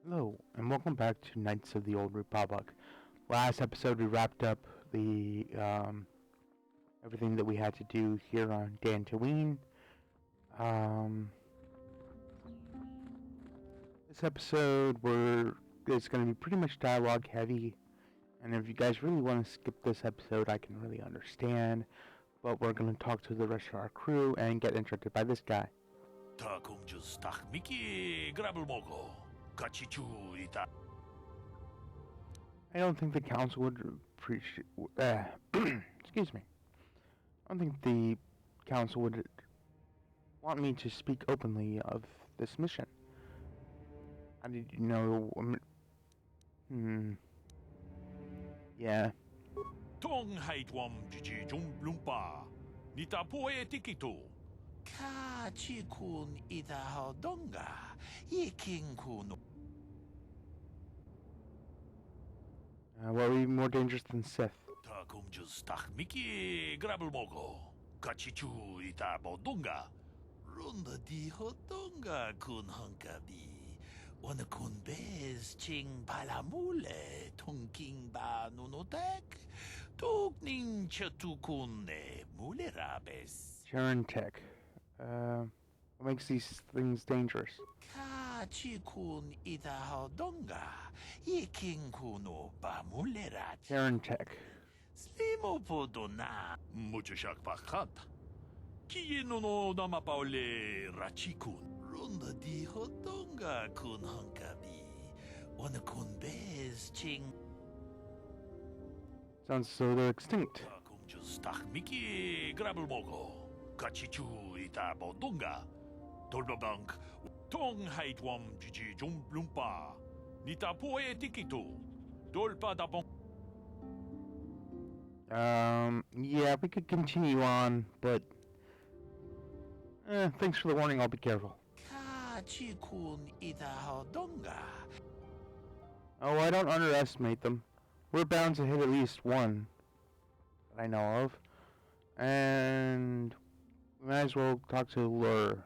Hello, and welcome back to Knights of the Old Republic. Last episode we wrapped up the everything that we had to do here on Dantooine. This episode it's going to be pretty much dialogue heavy, and if you guys really want to skip this episode, I can really understand. But we're going to talk to the rest of our crew and get interrupted by this guy. I don't think the council would appreciate. Excuse me. I don't think the council would want me to speak openly of this mission. How did you know? Yeah. Tong haitwam jiji lumpa. Nita poe tikito. Ka chikun ida hodonga. Yiking kuno. What would be more dangerous than Sith? Takum just tak miki grabel mogo. Kachichu ita bodunga. Runda di hodonga kun hunkabi. Wana kun bez ching palamule. Tonking ba nunotek. Tugning chatukun mule rabes. Tech. What makes these things dangerous? Ka chikun ida hodonga. Yiking kuno ba mule rat. Tech. Slimo podona. Muchashak pakat. Kieno no namapaule rachikun. Runda di hodonga kun hunkabi. Wana kun bez ching. Sounds so they're extinct. Takum just tak miki grabel mogo. Kachichu ita bodunga. Tolbabank. Tong haitwam jiji lumpa. Nita poe tikito. Dolpa dapong. Yeah, we could continue on, but thanks for the warning. I'll be careful. Ka chikun ida hodonga. Oh, I don't underestimate them. We're bound to hit at least one that I know of, and we might as well talk to Lur.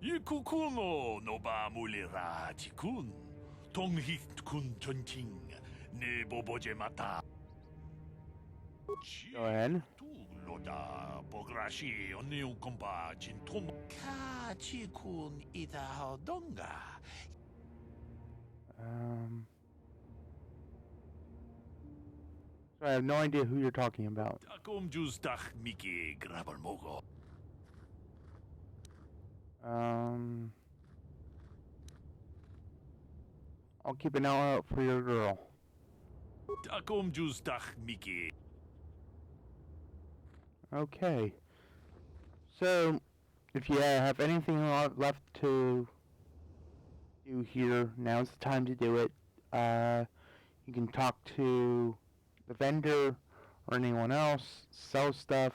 Yikukuno no ba mulira jikun. Tong hit kun chunting. Ne boboje mata. Go ahead. Tu loda bograshi oniu kompa jintom. Ka chikun ida hodonga. So I have no idea who you're talking about. Takum jus tak miki grabal mogo. I'll keep an eye out for your girl. Takum jus tak miki. Okay. So, if you have anything left to do here, now's the time to do it. You can talk to the vendor or anyone else, sell stuff,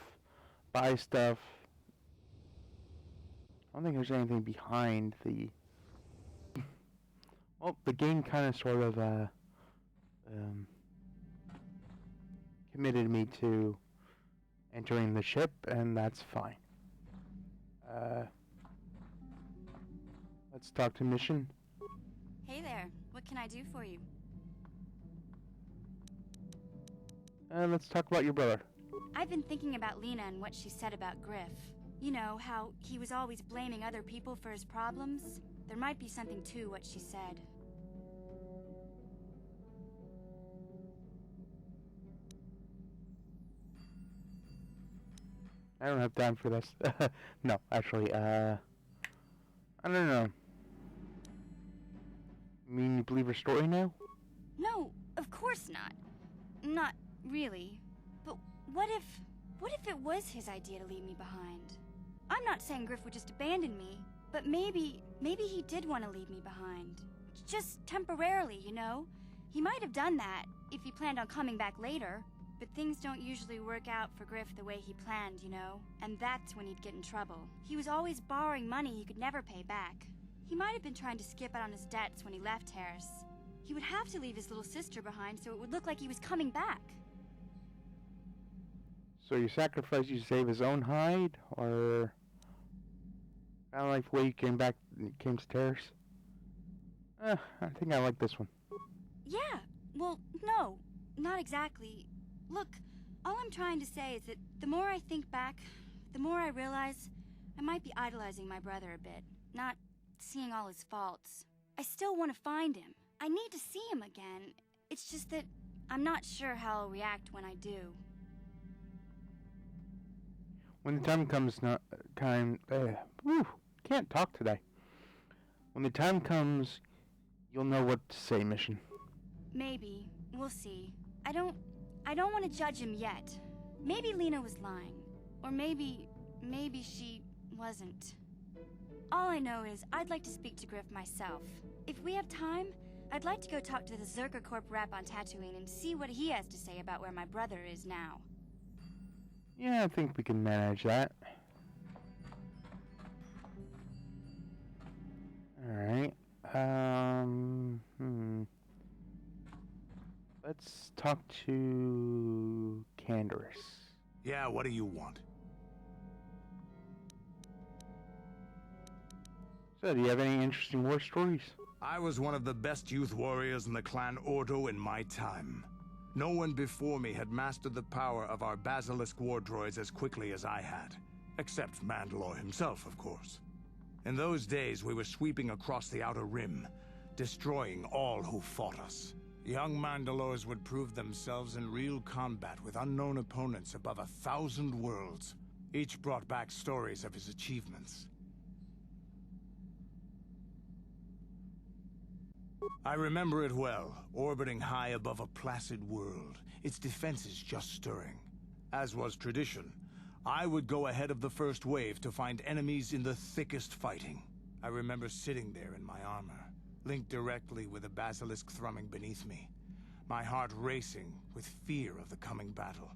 buy stuff. I don't think there's anything behind the... Well, the game kind of sort of committed me to entering the ship, and that's fine. Let's talk to Mission. Hey there, what can I do for you? Let's talk about your brother. I've been thinking about Lena and what she said about Griff. You know, how he was always blaming other people for his problems? There might be something to what she said. I don't have time for this. No, actually, I don't know. You mean you believe her story now? No, of course not. Not really. But what if it was his idea to leave me behind? I'm not saying Griff would just abandon me, but maybe he did want to leave me behind. Just temporarily, you know? He might have done that if he planned on coming back later. But things don't usually work out for Griff the way he planned, you know? And that's when he'd get in trouble. He was always borrowing money he could never pay back. He might have been trying to skip out on his debts when he left Harris. He would have to leave his little sister behind so it would look like he was coming back. So you sacrificed you to save his own hide, or kind of like the way you came to Terrace? I think I like this one. Yeah, well, no, not exactly. Look, all I'm trying to say is that the more I think back, the more I realize I might be idolizing my brother a bit, not seeing all his faults. I still want to find him. I need to see him again. It's just that I'm not sure how I'll react when I do. When the time comes, can't talk today. When the time comes, you'll know what to say, Mission. Maybe. We'll see. I don't want to judge him yet. Maybe Lena was lying. Or maybe she wasn't. All I know is I'd like to speak to Griff myself. If we have time, I'd like to go talk to the Zerka Corp rep on Tatooine and see what he has to say about where my brother is now. Yeah, I think we can manage that. Alright. Let's talk to Canderous. Yeah, what do you want? So, do you have any interesting war stories? I was one of the best youth warriors in the clan Ordo in my time. No one before me had mastered the power of our Basilisk war droids as quickly as I had. Except Mandalore himself, of course. In those days, we were sweeping across the Outer Rim, destroying all who fought us. Young Mandalores would prove themselves in real combat with unknown opponents above 1,000 worlds. Each brought back stories of his achievements. I remember it well, orbiting high above a placid world, its defenses just stirring. As was tradition, I would go ahead of the first wave to find enemies in the thickest fighting. I remember sitting there in my armor, linked directly with a basilisk thrumming beneath me, my heart racing with fear of the coming battle.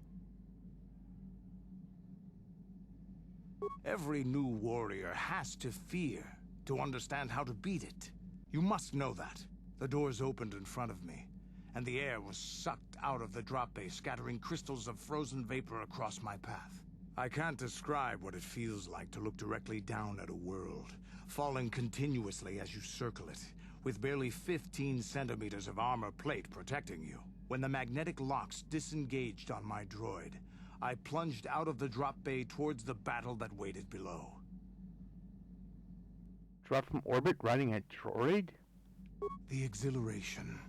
Every new warrior has to fear to understand how to beat it. You must know that. The doors opened in front of me, and the air was sucked out of the drop bay, scattering crystals of frozen vapor across my path. I can't describe what it feels like to look directly down at a world, falling continuously as you circle it, with barely 15 centimeters of armor plate protecting you. When the magnetic locks disengaged on my droid, I plunged out of the drop bay towards the battle that waited below. Drop from orbit riding a droid? The exhilaration,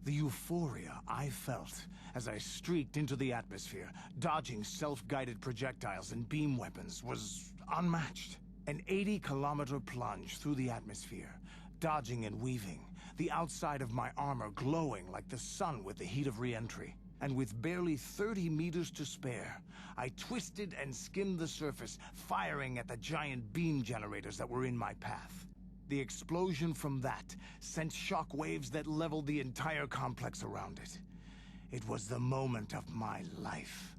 the euphoria I felt as I streaked into the atmosphere, dodging self-guided projectiles and beam weapons, was unmatched. An 80-kilometer plunge through the atmosphere, dodging and weaving, the outside of my armor glowing like the sun with the heat of re-entry. And with barely 30 meters to spare, I twisted and skimmed the surface, firing at the giant beam generators that were in my path. The explosion from that sent shock waves that leveled the entire complex around it. It was the moment of my life.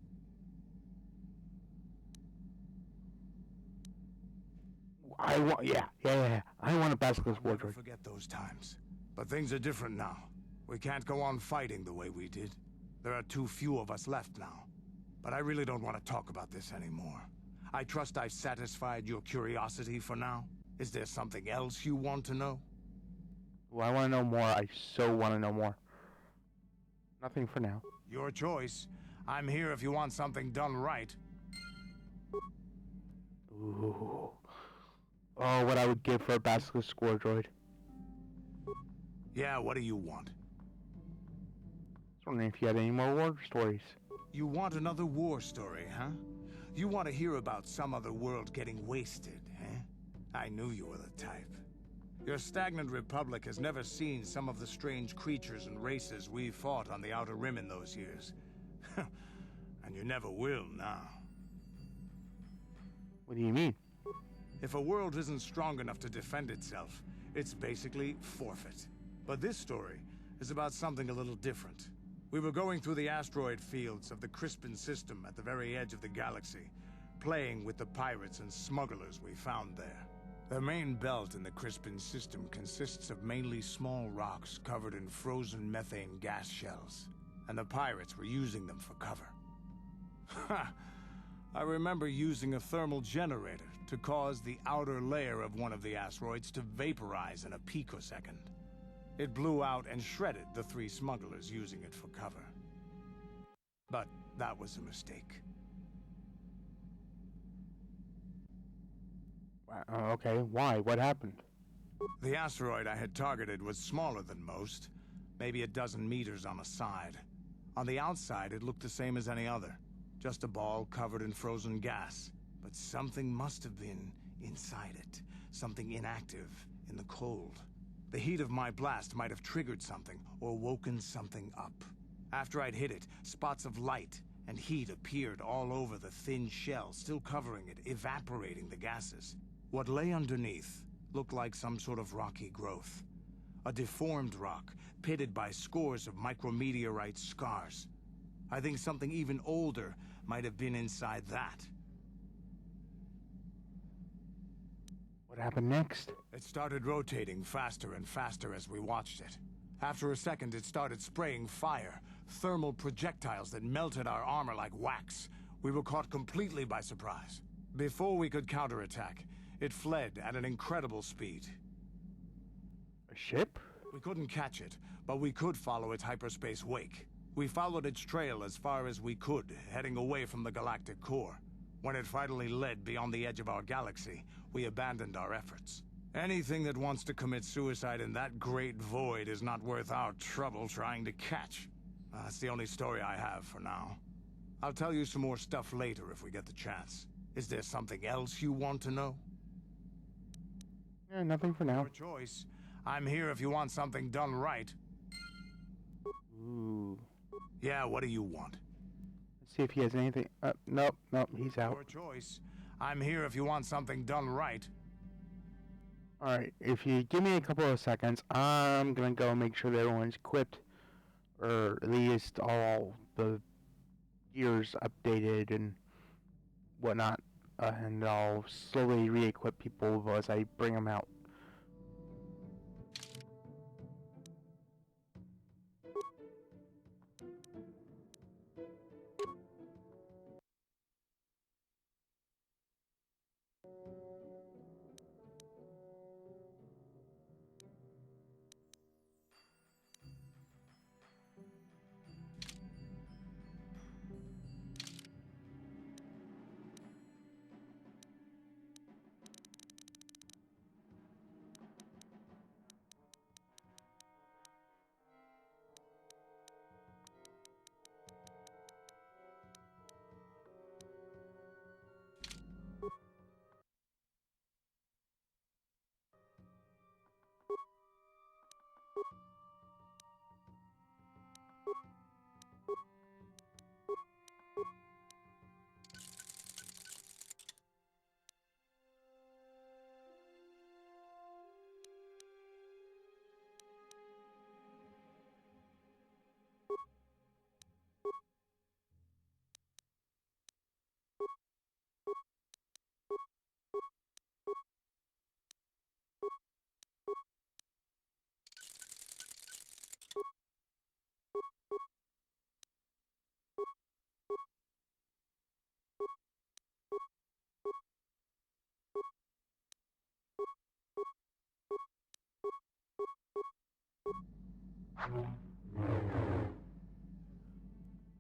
I want a basilisk war Never droid. forget those times. But things are different now. We can't go on fighting the way we did. There are too few of us left now. But I really don't want to talk about this anymore. I trust I've satisfied your curiosity for now. Is there something else you want to know? Well, I want to know more. I so want to know more. Nothing for now. Your choice. I'm here if you want something done right. Ooh. Oh, what I would give for a basilisk war droid. Yeah, what do you want? I was wondering if you had any more war stories. You want another war story, huh? You want to hear about some other world getting wasted, eh? I knew you were the type. Your stagnant republic has never seen some of the strange creatures and races we fought on the Outer Rim in those years. And you never will now. What do you mean? If a world isn't strong enough to defend itself, it's basically forfeit. But this story is about something a little different. We were going through the asteroid fields of the Crispin system at the very edge of the galaxy, playing with the pirates and smugglers we found there. The main belt in the Crispin system consists of mainly small rocks covered in frozen methane gas shells, and the pirates were using them for cover. Ha! I remember using a thermal generator to cause the outer layer of one of the asteroids to vaporize in a picosecond. It blew out and shredded the 3 smugglers using it for cover. But that was a mistake. Okay, why? What happened? The asteroid I had targeted was smaller than most, maybe a dozen meters on a side. On the outside, it looked the same as any other, just a ball covered in frozen gas. But something must have been inside it, something inactive in the cold. The heat of my blast might have triggered something or woken something up. After I'd hit it, spots of light and heat appeared all over the thin shell, still covering it, evaporating the gases. What lay underneath looked like some sort of rocky growth. A deformed rock, pitted by scores of micrometeorite scars. I think something even older might have been inside that. What happened next? It started rotating faster and faster as we watched it. After a second, it started spraying fire, thermal projectiles that melted our armor like wax. We were caught completely by surprise. Before we could counterattack, it fled at an incredible speed. A ship? We couldn't catch it, but we could follow its hyperspace wake. We followed its trail as far as we could, heading away from the galactic core. When it finally led beyond the edge of our galaxy, we abandoned our efforts. Anything that wants to commit suicide in that great void is not worth our trouble trying to catch. That's the only story I have for now. I'll tell you some more stuff later if we get the chance. Is there something else you want to know? Yeah, nothing for now. Your choice. I'm here if you want something done right. Ooh. Yeah, what do you want? Let's see if he has anything. Nope, he's out. Your choice. I'm here if you want something done right. Alright, if you give me a couple of seconds, I'm gonna go make sure that everyone's equipped, or at least all the gears updated and whatnot, and I'll slowly re-equip people as I bring them out.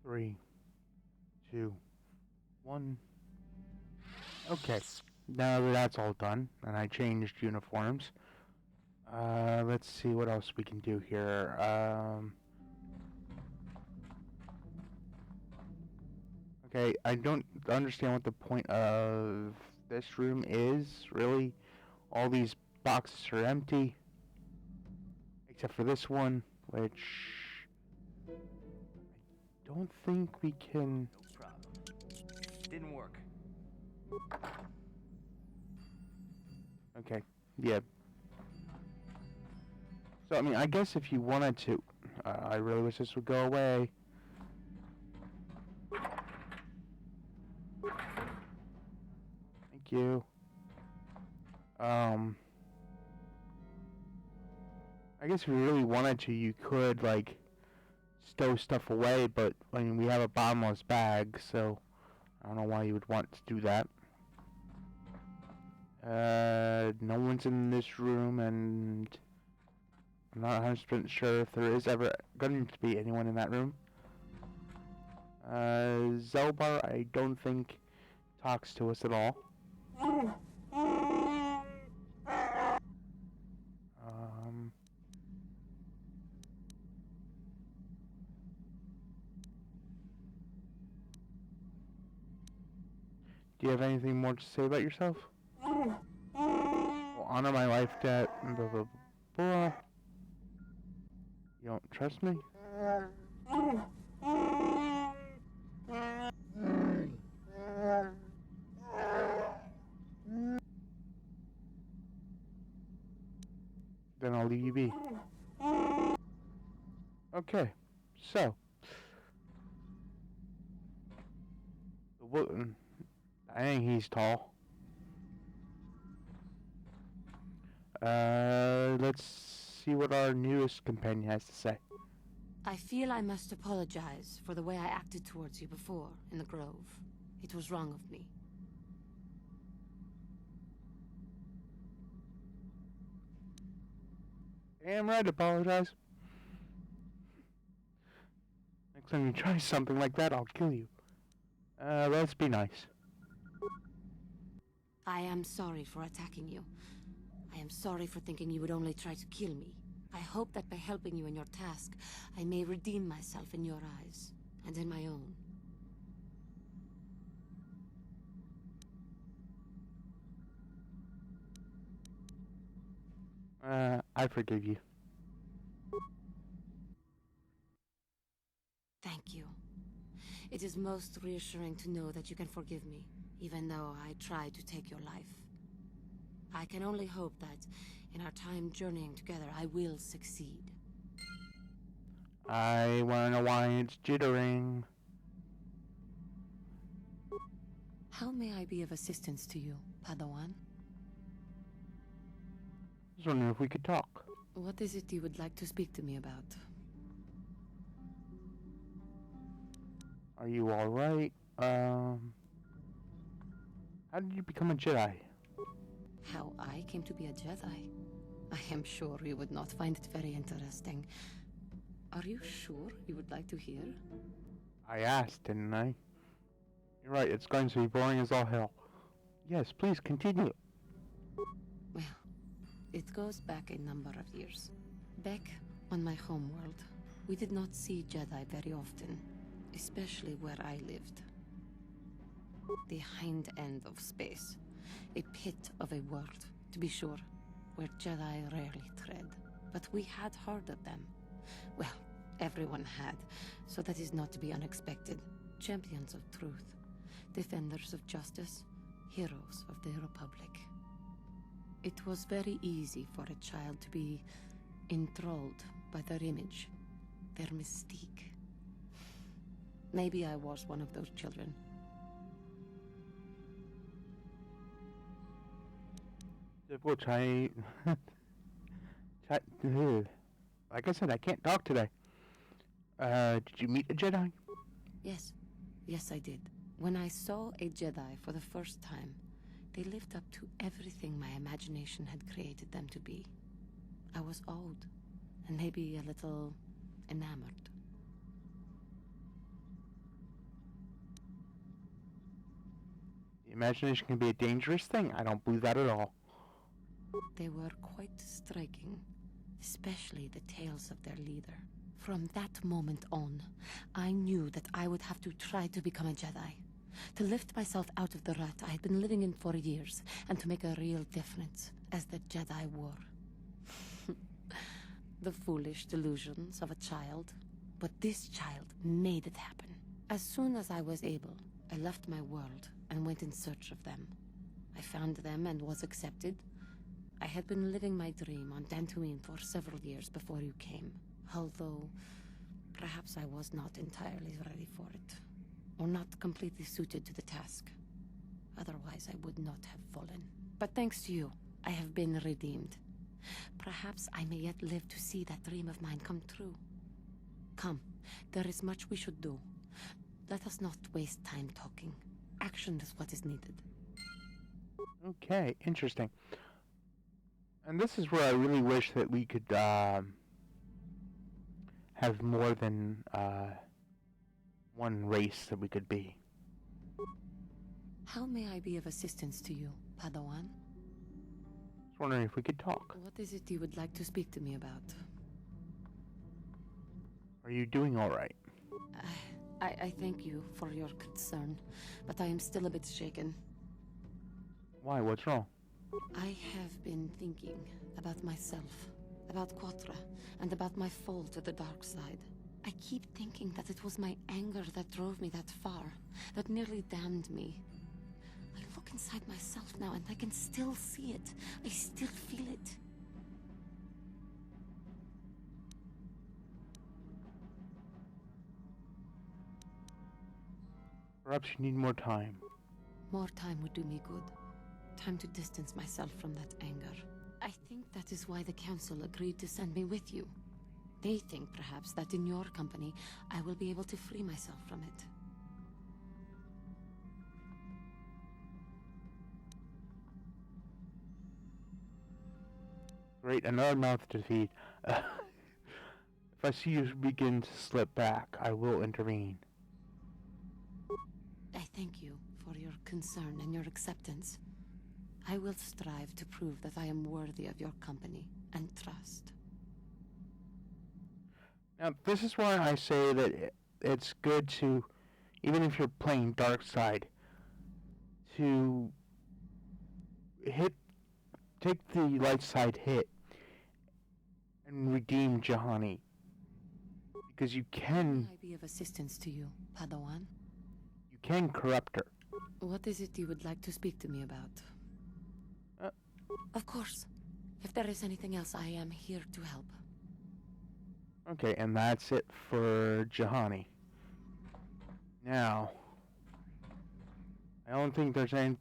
Three, 2, 1. Okay, now that that's all done, and I changed uniforms, let's see what else we can do here. Okay, I don't understand what the point of this room is, really. All these boxes are empty, except for this one, which I don't think we can... No problem. Didn't work. Okay, yeah. So, I mean, I guess if you wanted to... I really wish this would go away. Thank you. I guess if you really wanted to, you could, like, stow stuff away, but, I mean, we have a bottomless bag, so I don't know why you would want to do that. No one's in this room, and I'm not 100% sure if there is ever going to be anyone in that room. Zelbar, I don't think talks to us at all. Do you have anything more to say about yourself? Well, honor my life debt. Blah, blah, blah. You don't trust me? Then I'll leave you be. Okay, so. I think he's tall. Let's see what our newest companion has to say. I feel I must apologize for the way I acted towards you before in the Grove. It was wrong of me. Damn right, apologize. Next time you try something like that, I'll kill you. Let's be nice. I am sorry for attacking you. I am sorry for thinking you would only try to kill me. I hope that by helping you in your task, I may redeem myself in your eyes, and in my own. I forgive you. Thank you. It is most reassuring to know that you can forgive me, even though I tried to take your life. I can only hope that, in our time journeying together, I will succeed. I wanna know why it's jittering. How may I be of assistance to you, Padawan? I was wondering if we could talk. What is it you would like to speak to me about? Are you alright? How did you become a Jedi? How I came to be a Jedi? I am sure you would not find it very interesting. Are you sure you would like to hear? I asked, didn't I? You're right, it's going to be boring as all hell. Yes, please continue. Well, it goes back a number of years. Back on my homeworld, we did not see Jedi very often, especially where I lived. The hind end of space. A pit of a world, to be sure, where Jedi rarely tread. But we had heard of them. Well, everyone had, so that is not to be unexpected. Champions of truth, defenders of justice, heroes of the Republic. It was very easy for a child to be enthralled by their image, their mystique. Maybe I was one of those children. Which I... Like I said, I can't talk today. Did you meet a Jedi? Yes. Yes, I did. When I saw a Jedi for the first time, they lived up to everything my imagination had created them to be. I was awed, and maybe a little enamored. The imagination can be a dangerous thing. I don't believe that at all. They were quite striking, especially the tales of their leader. From that moment on, I knew that I would have to try to become a Jedi. To lift myself out of the rut I had been living in for years, and to make a real difference as the Jedi were. The foolish delusions of a child. But this child made it happen. As soon as I was able, I left my world and went in search of them. I found them and was accepted. I had been living my dream on Dantooine for several years before you came, although perhaps I was not entirely ready for it, or not completely suited to the task. Otherwise, I would not have fallen. But thanks to you, I have been redeemed. Perhaps I may yet live to see that dream of mine come true. Come, there is much we should do. Let us not waste time talking. Action is what is needed. Okay, interesting. And this is where I really wish that we could have more than one race that we could be. How may I be of assistance to you, Padawan? I was wondering if we could talk. What is it you would like to speak to me about? Are you doing all right? I thank you for your concern, but I am still a bit shaken. Why? What's wrong? I have been thinking about myself, about KOTOR, and about my fall to the dark side. I keep thinking that it was my anger that drove me that far, that nearly damned me. I look inside myself now and I can still see it. I still feel it. Perhaps you need more time. More time would do me good. Time to distance myself from that anger. I think that is why the council agreed to send me with you. They think, perhaps, that in your company, I will be able to free myself from it. Great, another mouth to feed. If I see you begin to slip back, I will intervene. I thank you for your concern and your acceptance. I will strive to prove that I am worthy of your company and trust. Now, this is why I say that it's good to, even if you're playing dark side, to take the light side hit and redeem Jahani. Because you can... May I be of assistance to you, Padawan? You can corrupt her. What is it you would like to speak to me about? Of course. If there is anything else, I am here to help. Okay, and that's it for Jahani. Now, I don't think there's any...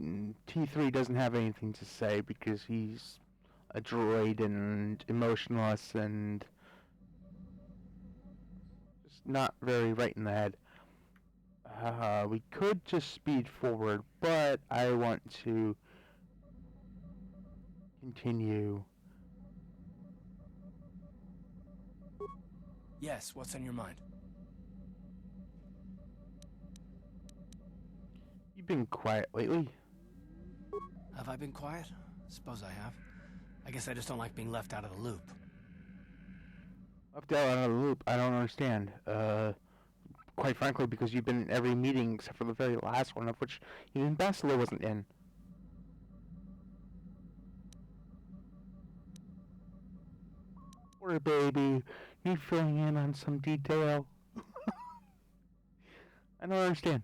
T3 doesn't have anything to say because he's a droid and emotionless and just not very right in the head. We could just speed forward, but I want to continue. Yes, what's on your mind? You've been quiet lately. Have I been quiet? Suppose I have. I guess I just don't like being left out of the loop. Left out of the loop, I don't understand. Quite frankly, because you've been in every meeting except for the very last one, of which even Bastila wasn't in. Poor baby, need filling in on some detail. I don't understand.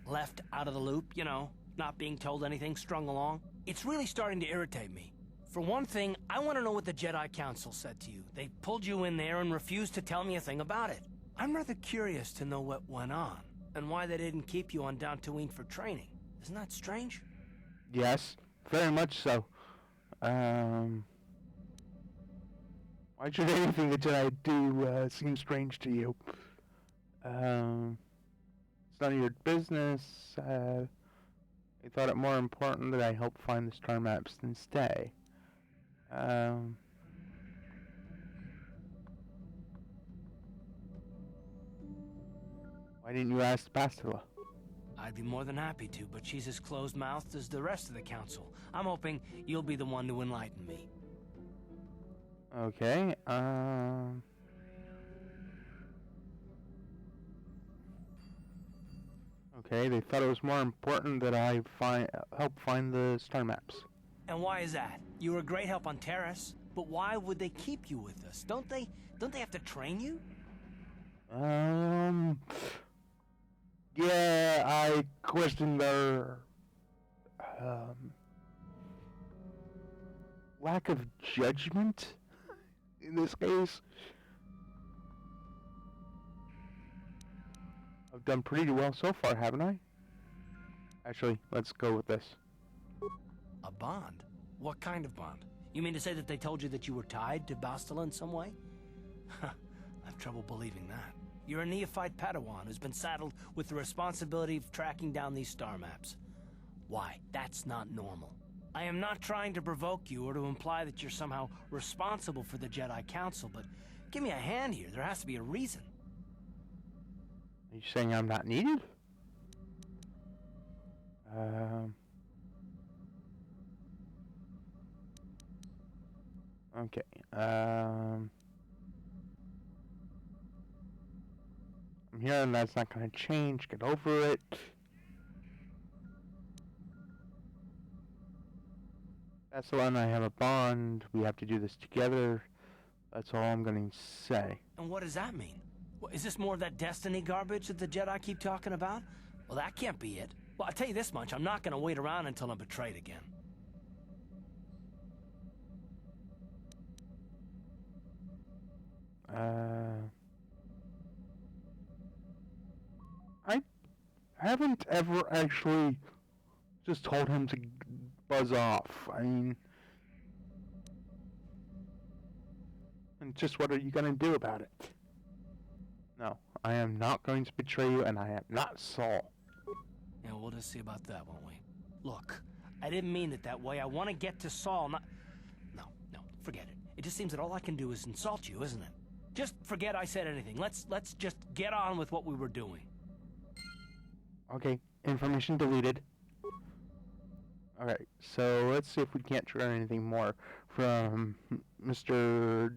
Left out of the loop, you know, not being told anything, strung along. It's really starting to irritate me. For one thing, I want to know what the Jedi Council said to you. They pulled you in there and refused to tell me a thing about it. I'm rather curious to know what went on, and why they didn't keep you on Dantooine for training. Isn't that strange? Yes, very much so. Why should anything that I do seem strange to you? It's none of your business. I thought it more important that I help find the star maps than stay. Why didn't you ask Bastila? I'd be more than happy to, but she's as closed-mouthed as the rest of the council. I'm hoping you'll be the one to enlighten me. Okay, okay, they thought it was more important that I help find the star maps. And why is that? You were a great help on Terrace, but why would they keep you with us? Don't they have to train you? Yeah, I question their, lack of judgment in this case. I've done pretty well so far, haven't I? Actually, let's go with this. A bond? What kind of bond? You mean to say that they told you that you were tied to Bastila in some way? I have trouble believing that. You're a neophyte Padawan who's been saddled with the responsibility of tracking down these star maps. Why? That's not normal. I am not trying to provoke you or to imply that you're somehow responsible for the Jedi Council, but Give me a hand here. There has to be a reason. Are you saying I'm not needed? Okay. I'm here, and that's not gonna change. Get over it. That's the one. I have a bond. We have to do this together. That's all I'm gonna say. And what does that mean? Is this more of that destiny garbage that the Jedi keep talking about? Well, that can't be it. Well, I'll tell you this much. I'm not gonna wait around until I'm betrayed again. I haven't ever actually just told him to buzz off. I mean, and just what are you gonna do about it? No, I am not going to betray you, and I am not Saul. Yeah, we'll just see about that, won't we? Look, I didn't mean it that way. I want to get to Saul, not... No, forget it. It just seems that all I can do is insult you, isn't it? Just forget I said anything. Let's just get on with what we were doing. Okay, information deleted. Alright, so let's see if we can't trigger anything more from Mr.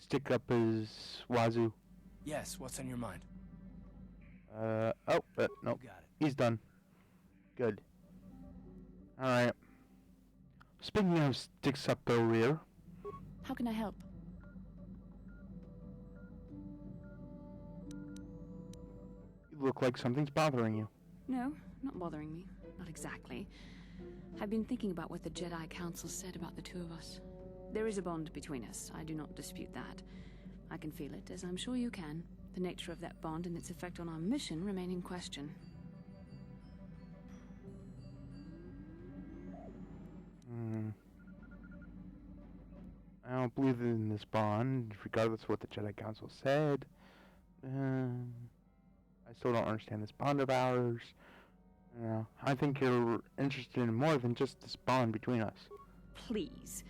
Stick Up His Wazoo. Yes, what's on your mind? Nope, You got it. he's done. Good. Alright. Speaking of Sticks Up the Rear, How can I help? you look like something's bothering you. No, not bothering me. Not exactly. I've been thinking about what the Jedi Council said about the two of us. There is a bond between us. I do not dispute that. I can feel it, as I'm sure you can. The nature of that bond and its effect on our mission remain in question. I don't believe in this bond, regardless of what the Jedi Council said. I still don't understand this bond of ours. I think you're interested in more than just this bond between us. Please.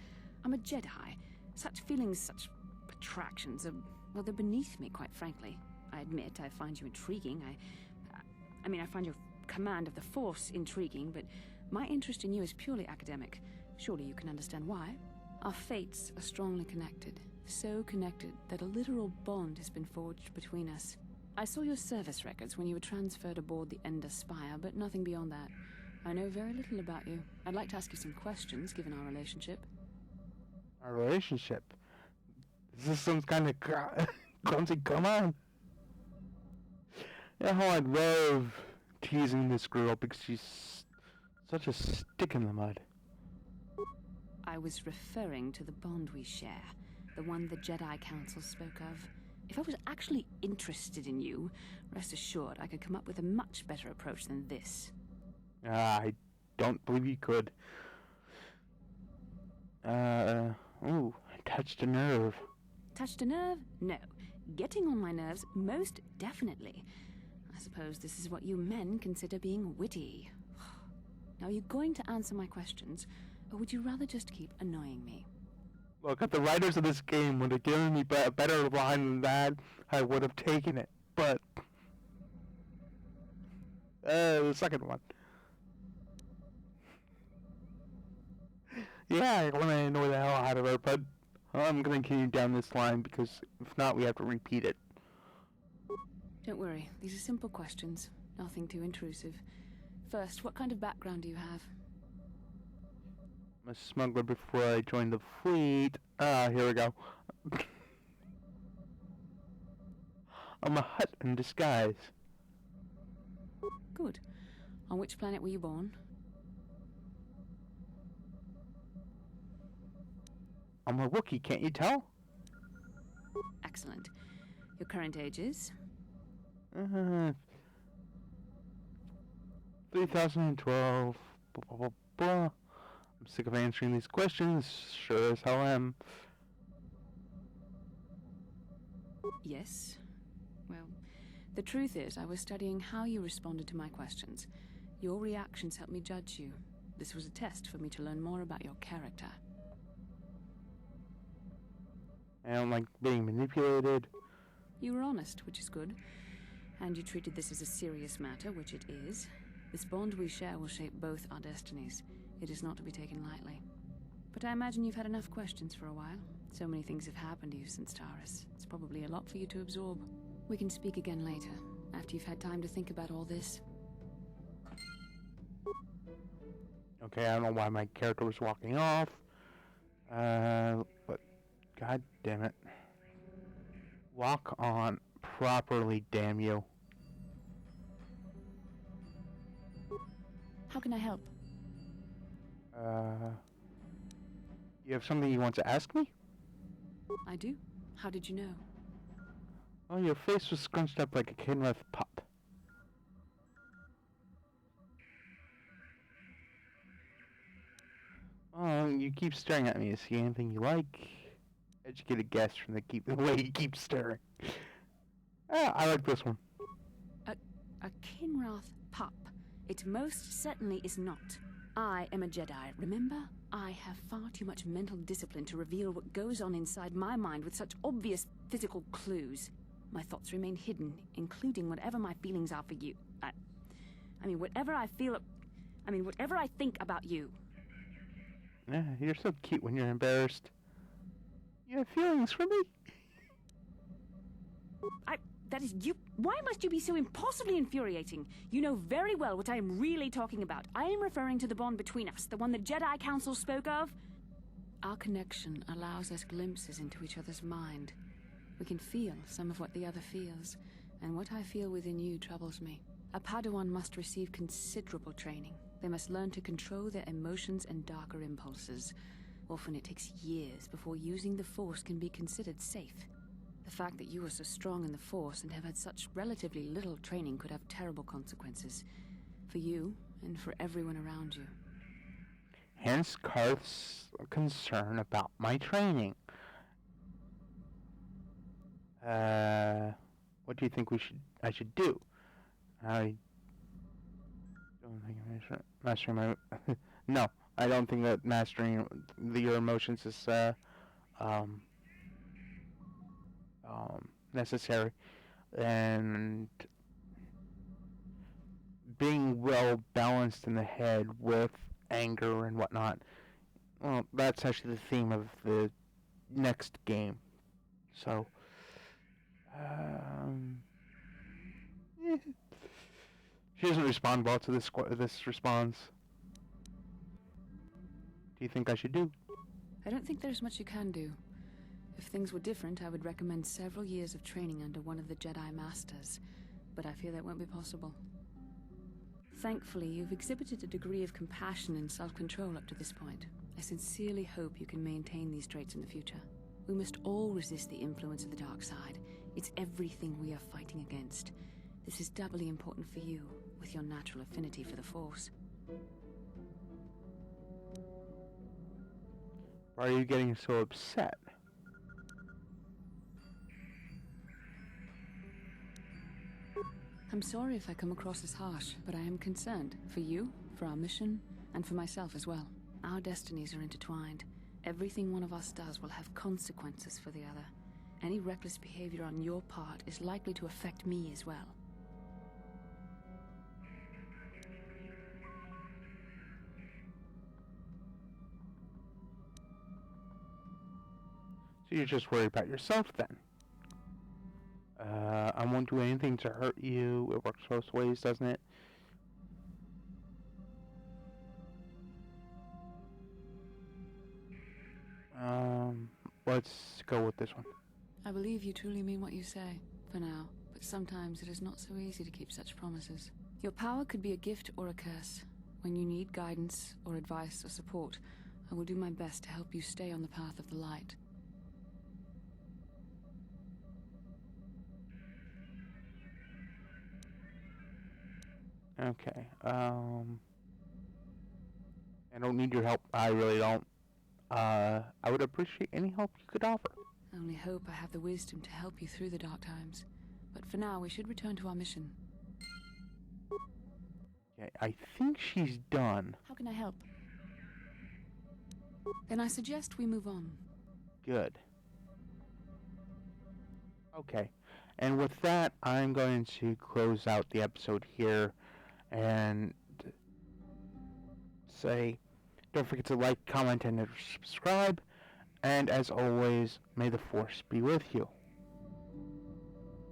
I'm a Jedi. Such feelings, such attractions are, well, they're beneath me, quite frankly. I admit I find you intriguing. I mean, I find your command of the Force intriguing, but my interest in you is purely academic. Surely you can understand why. Our fates are strongly connected. So connected that a literal bond has been forged between us. I saw your service records when you were transferred aboard the Ender Spire, but nothing beyond that. I know very little about you. I'd like to ask you some questions, given our relationship. Our relationship? Is this some kind of clumsy come on? You know how I'd love teasing this girl because she's such a stick in the mud. I was referring to the bond we share, the one the Jedi Council spoke of. If I was actually interested in you, rest assured I could come up with a much better approach than this. I don't believe you could. Ooh, I touched a nerve. Touched a nerve? No. Getting on my nerves, most definitely. I suppose this is what you men consider being witty. Now, are you going to answer my questions, or would you rather just keep annoying me? Look, if the writers of this game would have given me a better line than that, I would have taken it. But the second one. Yeah, I want to annoy the hell out of her, but I'm going to continue down this line because if not, we have to repeat it. Don't worry, these are simple questions. Nothing too intrusive. First, what kind of background do you have? I'm a smuggler before I joined the fleet. Here we go. I'm a Hutt in disguise. Good. On which planet were you born? I'm a Wookiee, can't you tell? Excellent. Your current age is? 3012. Blah, blah, blah, blah. I'm sick of answering these questions. Sure as hell am. Yes. Well, the truth is, I was studying how you responded to my questions. Your reactions helped me judge you. This was a test for me to learn more about your character. I don't like being manipulated. You were honest, which is good. And you treated this as a serious matter, which it is. This bond we share will shape both our destinies. It is not to be taken lightly. But I imagine you've had enough questions for a while. So many things have happened to you since Taurus. It's probably a lot for you to absorb. We can speak again later, after you've had time to think about all this. Okay, I don't know why my character was walking off. But god damn it. Walk on properly, damn you. How can I help? You have something you want to ask me? I do. How did you know? Oh, your face was scrunched up like a Kenworth pup. Oh, you keep staring at me. See anything you like? Educated guess from the way you keep staring. I like this one. A Kinrath pup. It most certainly is not. I am a Jedi, remember? I have far too much mental discipline to reveal what goes on inside my mind with such obvious physical clues. My thoughts remain hidden, including whatever my feelings are for you. I mean, whatever I feel... whatever I think about you. Yeah, you're so cute when you're embarrassed. You have feelings for me? That is you... Why must you be so impossibly infuriating? You know very well what I am really talking about. I am referring to the bond between us, the one the Jedi Council spoke of. Our connection allows us glimpses into each other's mind. We can feel some of what the other feels, and what I feel within you troubles me. A Padawan must receive considerable training. They must learn to control their emotions and darker impulses. Often it takes years before using the Force can be considered safe. The fact that you are so strong in the Force and have had such relatively little training could have terrible consequences. For you, and for everyone around you. Hence Karth's concern about my training. What do you think I should do? I don't think mastering my... No, I don't think that mastering your emotions is, necessary. And being well balanced in the head with anger and whatnot, well, that's actually the theme of the next game. So, she doesn't respond well to this response. Do you think I should do? I don't think there's much you can do. If things were different, I would recommend several years of training under one of the Jedi Masters, but I fear that won't be possible. Thankfully, you've exhibited a degree of compassion and self-control up to this point. I sincerely hope you can maintain these traits in the future. We must all resist the influence of the dark side. It's everything we are fighting against. This is doubly important for you, with your natural affinity for the Force. Why are you getting so upset? I'm sorry if I come across as harsh, but I am concerned. For you, for our mission, and for myself as well. Our destinies are intertwined. Everything one of us does will have consequences for the other. Any reckless behavior on your part is likely to affect me as well. So you're just worried about yourself then? I won't do anything to hurt you. It works both ways, doesn't it? Let's go with this one. I believe you truly mean what you say, for now, but sometimes it is not so easy to keep such promises. Your power could be a gift or a curse. When you need guidance or advice or support, I will do my best to help you stay on the path of the light. Okay, I don't need your help. I really don't. I would appreciate any help you could offer. I only hope I have the wisdom to help you through the dark times. But for now, we should return to our mission. Okay, I think she's done. How can I help? Then I suggest we move on. Good. Okay. And with that, I'm going to close out the episode here and say, don't forget to like, comment, and subscribe. And as always, may the Force be with you.